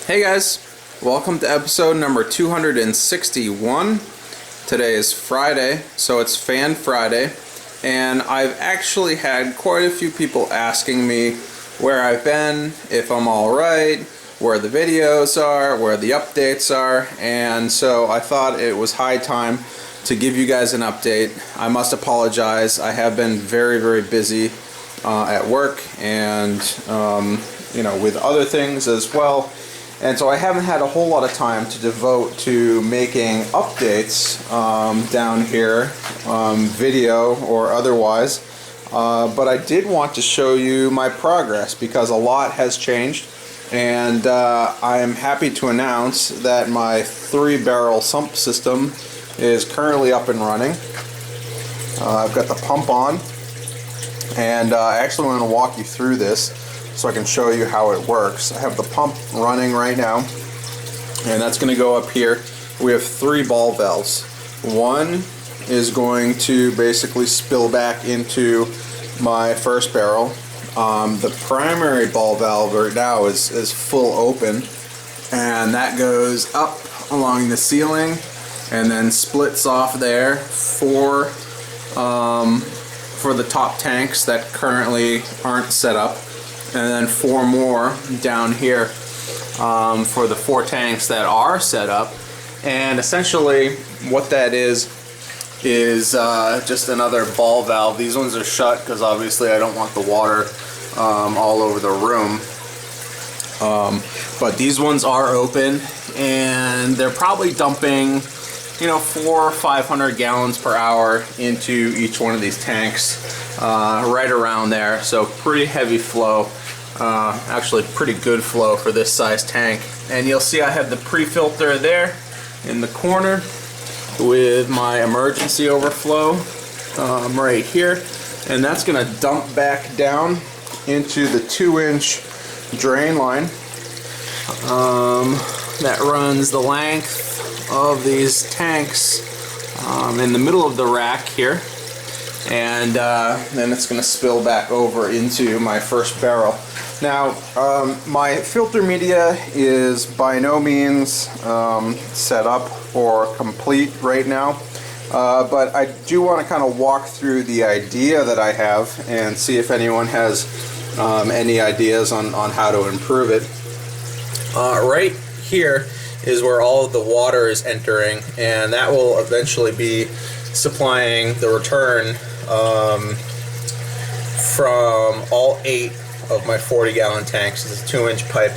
Hey guys, welcome to episode number 261. Today is Friday, so it's Fan Friday, and I've actually had quite a few people asking me where I've been, if I'm alright, where the videos are, where the updates are, and so I thought it was high time to give you guys an update. I must apologize, I have been very busy at work and with other things as well. And so I haven't had a whole lot of time to devote to making updates down here, video or otherwise. But I did want to show you my progress because a lot has changed. And I am happy to announce that my 3-barrel sump system is currently up and running. I've got the pump on. And I actually want to walk you through this so I can show you how it works. I have the pump running right now, and that's going to go up here. We have 3 ball valves. One is going to basically spill back into my first barrel. The primary ball valve right now is full open, and that goes up along the ceiling and then splits off there for the top tanks that currently aren't set up, and then 4 more down here for the 4 tanks that are set up. And essentially what that is just another ball valve. These ones are shut because obviously I don't want the water all over the room, but these ones are open, and they're probably dumping 400 or 500 gallons per hour into each one of these tanks, right around there. So pretty heavy flow. Actually pretty good flow for this size tank. And you'll see I have the pre-filter there in the corner with my emergency overflow right here, and that's gonna dump back down into the 2-inch drain line that runs the length of these tanks in the middle of the rack here, and then it's gonna spill back over into my first barrel. Now, my filter media is by no means set up or complete right now, but I do want to kind of walk through the idea that I have and see if anyone has any ideas on how to improve it. Right here is where all of the water is entering, and that will eventually be supplying the return from all 8 of my 40-gallon tanks. It's a 2-inch pipe.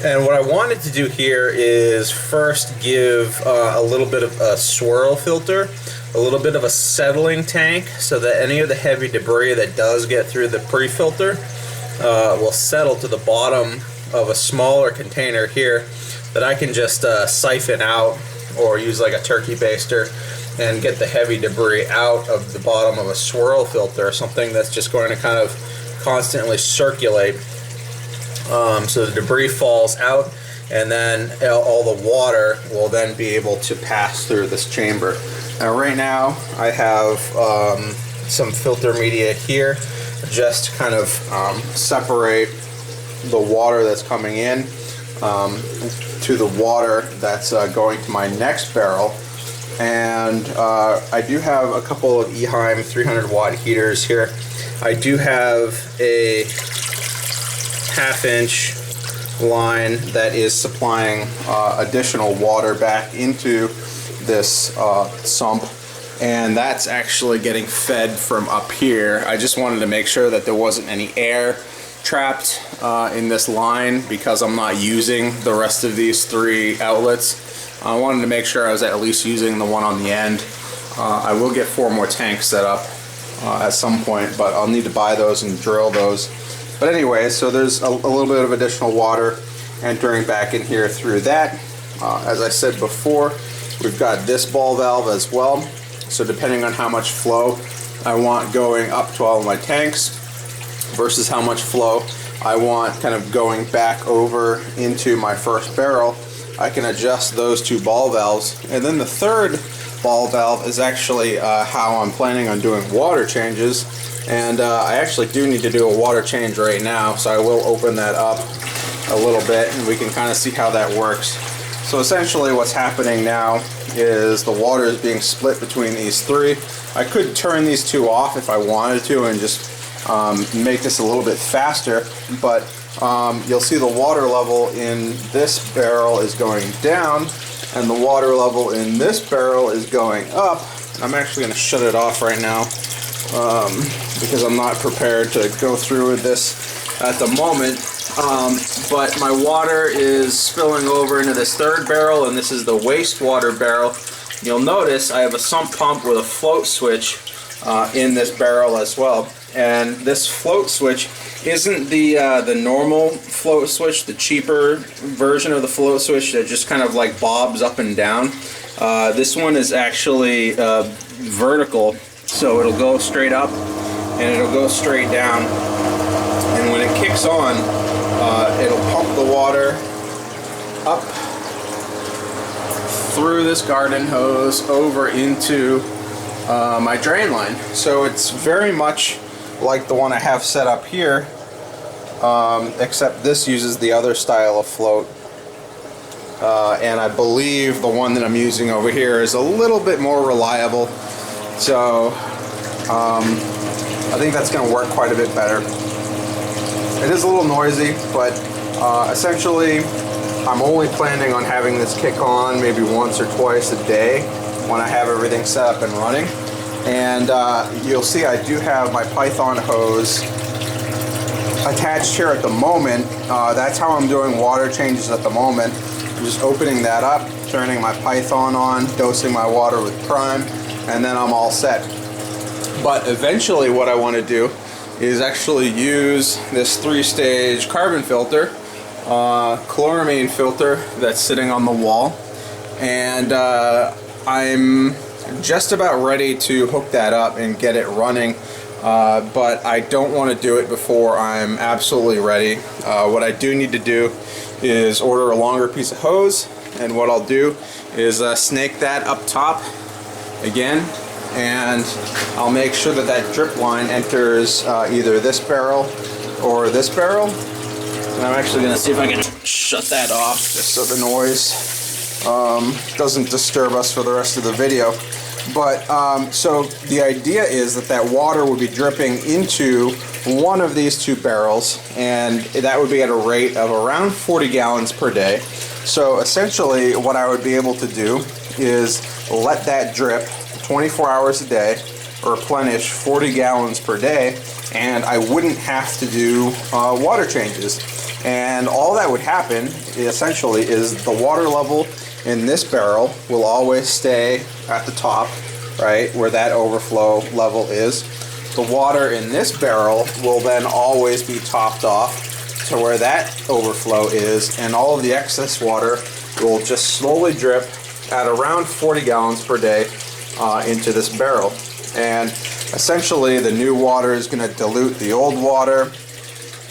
And what I wanted to do here is first give a little bit of a swirl filter, a little bit of a settling tank, so that any of the heavy debris that does get through the pre-filter will settle to the bottom of a smaller container here that I can just siphon out or use like a turkey baster and get the heavy debris out of the bottom of a swirl filter, something that's just going to kind of constantly circulate, so the debris falls out, and then all the water will then be able to pass through this chamber. Now right now I have some filter media here just to kind of separate the water that's coming in to the water that's going to my next barrel. And I do have a couple of Eheim 300-watt heaters here. I do have a 1/2-inch line that is supplying additional water back into this sump, and that's actually getting fed from up here. I just wanted to make sure that there wasn't any air trapped in this line because I'm not using the rest of these 3 outlets. I wanted to make sure I was at least using the one on the end. I will get 4 more tanks set up at some point, but I'll need to buy those and drill those. But anyway, so there's a little bit of additional water entering back in here through that. As I said before, we've got this ball valve as well. So depending on how much flow I want going up to all of my tanks versus how much flow I want kind of going back over into my first barrel, I can adjust those 2 ball valves. And then the third ball valve is actually how I'm planning on doing water changes, and I actually do need to do a water change right now, so I will open that up a little bit, and we can kind of see how that works. So essentially what's happening now is the water is being split between these three. I could turn these two off if I wanted to and just make this a little bit faster, but you'll see the water level in this barrel is going down and the water level in this barrel is going up. I'm actually going to shut it off right now because I'm not prepared to go through with this at the moment. But my water is spilling over into this third barrel, and this is the wastewater barrel. You'll notice I have a sump pump with a float switch in this barrel as well. And this float switch isn't the normal float switch, the cheaper version of the float switch that just kind of like bobs up and down. This one is actually vertical, so it'll go straight up and it'll go straight down. And when it kicks on, it'll pump the water up through this garden hose over into my drain line. So it's very much like the one I have set up here, except this uses the other style of float. And I believe the one that I'm using over here is a little bit more reliable. So I think that's going to work quite a bit better. It is a little noisy, but essentially I'm only planning on having this kick on maybe once or twice a day when I have everything set up and running. And you'll see I do have my Python hose attached here at the moment. That's how I'm doing water changes at the moment. I'm just opening that up, turning my Python on, dosing my water with Prime, and then I'm all set. But eventually what I want to do is actually use this 3-stage carbon filter, chloramine filter that's sitting on the wall, and I'm just about ready to hook that up and get it running, but I don't want to do it before I'm absolutely ready. What I do need to do is order a longer piece of hose, and what I'll do is snake that up top again, and I'll make sure that that drip line enters either this barrel or this barrel. And I'm actually going to see if I can shut that off just so the noise doesn't disturb us for the rest of the video. But so the idea is that that water would be dripping into one of these two barrels, and that would be at a rate of around 40 gallons per day. So essentially what I would be able to do is let that drip 24 hours a day, replenish 40 gallons per day, and I wouldn't have to do water changes. And all that would happen essentially is the water level in this barrel will always stay at the top, right, where that overflow level is. The water in this barrel will then always be topped off to where that overflow is, and all of the excess water will just slowly drip at around 40 gallons per day into this barrel. And essentially the new water is going to dilute the old water,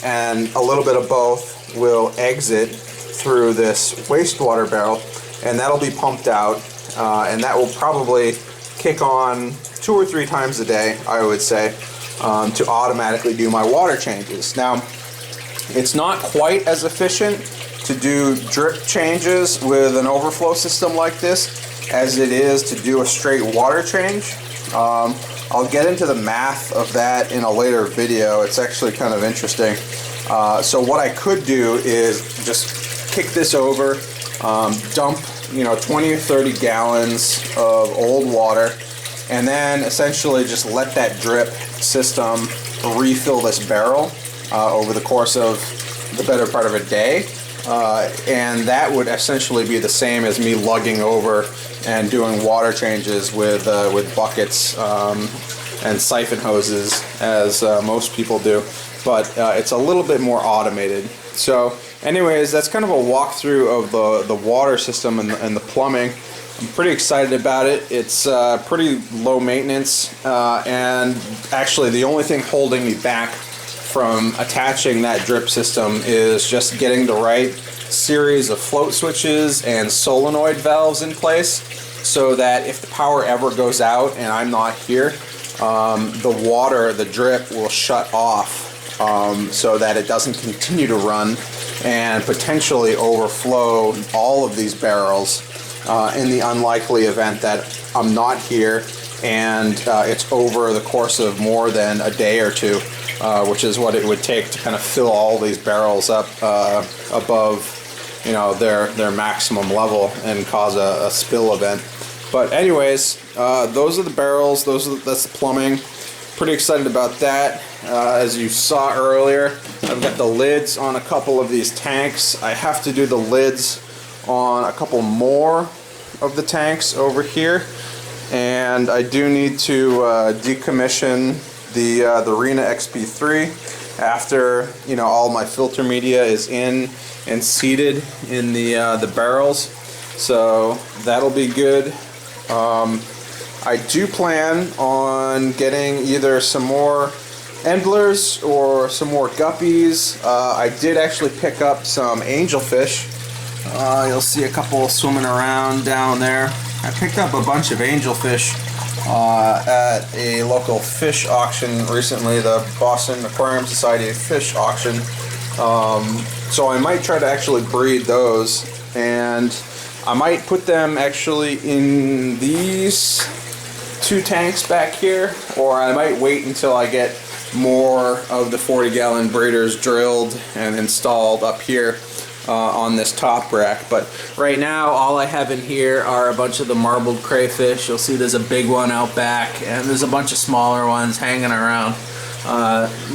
and a little bit of both will exit through this wastewater barrel, and that'll be pumped out, and that will probably kick on 2 or 3 times a day, I would say, to automatically do my water changes. Now, it's not quite as efficient to do drip changes with an overflow system like this as it is to do a straight water change. I'll get into the math of that in a later video. It's actually kind of interesting. So what I could do is just kick this over, dump 20 or 30 gallons of old water, and then essentially just let that drip system refill this barrel over the course of the better part of a day. And that would essentially be the same as me lugging over and doing water changes with buckets and siphon hoses, as most people do. But it's a little bit more automated. So anyways, that's kind of a walkthrough of the water system and the plumbing. I'm pretty excited about it. It's pretty low maintenance, and actually the only thing holding me back from attaching that drip system is just getting the right series of float switches and solenoid valves in place, so that if the power ever goes out and I'm not here, the drip will shut off, so that it doesn't continue to run and potentially overflow all of these barrels in the unlikely event that I'm not here and it's over the course of more than a day or two, which is what it would take to kind of fill all these barrels up above, you know, their maximum level and cause a spill event. But anyways, those are the barrels. That's the plumbing. Pretty excited about that. As you saw earlier, I've got the lids on a couple of these tanks. I have to do the lids on a couple more of the tanks over here, and I do need to decommission the Rena XP3 after, you know, all my filter media is in and seated in the barrels. So that'll be good. I do plan on getting either some more endlers or some more guppies. I did actually pick up some angelfish. You'll see a couple swimming around down there. I picked up a bunch of angelfish at a local fish auction recently, the Boston Aquarium Society fish auction. So I might try to actually breed those, and I might put them actually in these 2 tanks back here, or I might wait until I get more of the 40-gallon breeders drilled and installed up here on this top rack. But right now all I have in here are a bunch of the marbled crayfish. You'll see there's a big one out back and there's a bunch of smaller ones hanging around.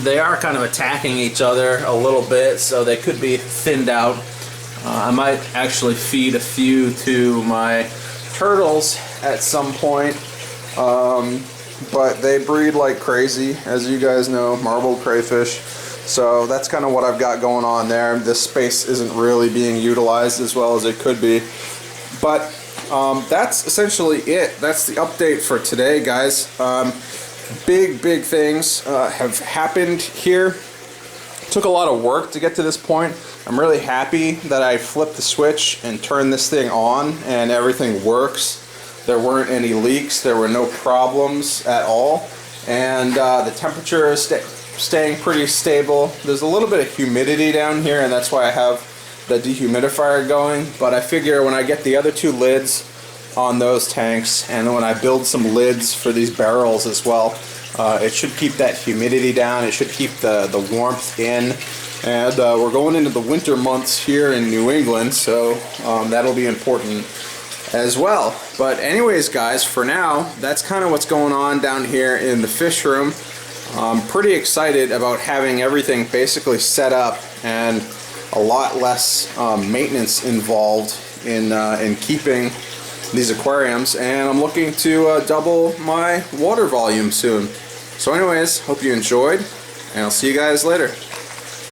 They are kind of attacking each other a little bit, so they could be thinned out. I might actually feed a few to my turtles at some point, but they breed like crazy, as you guys know, marbled crayfish. So that's kind of what I've got going on there. This space isn't really being utilized as well as it could be. But that's essentially it. That's the update for today, guys. Big things have happened here. Took a lot of work to get to this point. I'm really happy that I flipped the switch and turned this thing on and everything works. There weren't any leaks, there were no problems at all, and the temperature is staying pretty stable. There's a little bit of humidity down here, and that's why I have the dehumidifier going, but I figure when I get the other 2 lids on those tanks and when I build some lids for these barrels as well, it should keep that humidity down, it should keep the warmth in. And we're going into the winter months here in New England, so that'll be important as well. But anyways, guys, for now, that's kind of what's going on down here in the fish room. I'm pretty excited about having everything basically set up and a lot less maintenance involved in keeping these aquariums, and I'm looking to double my water volume soon. So anyways, hope you enjoyed, and I'll see you guys later.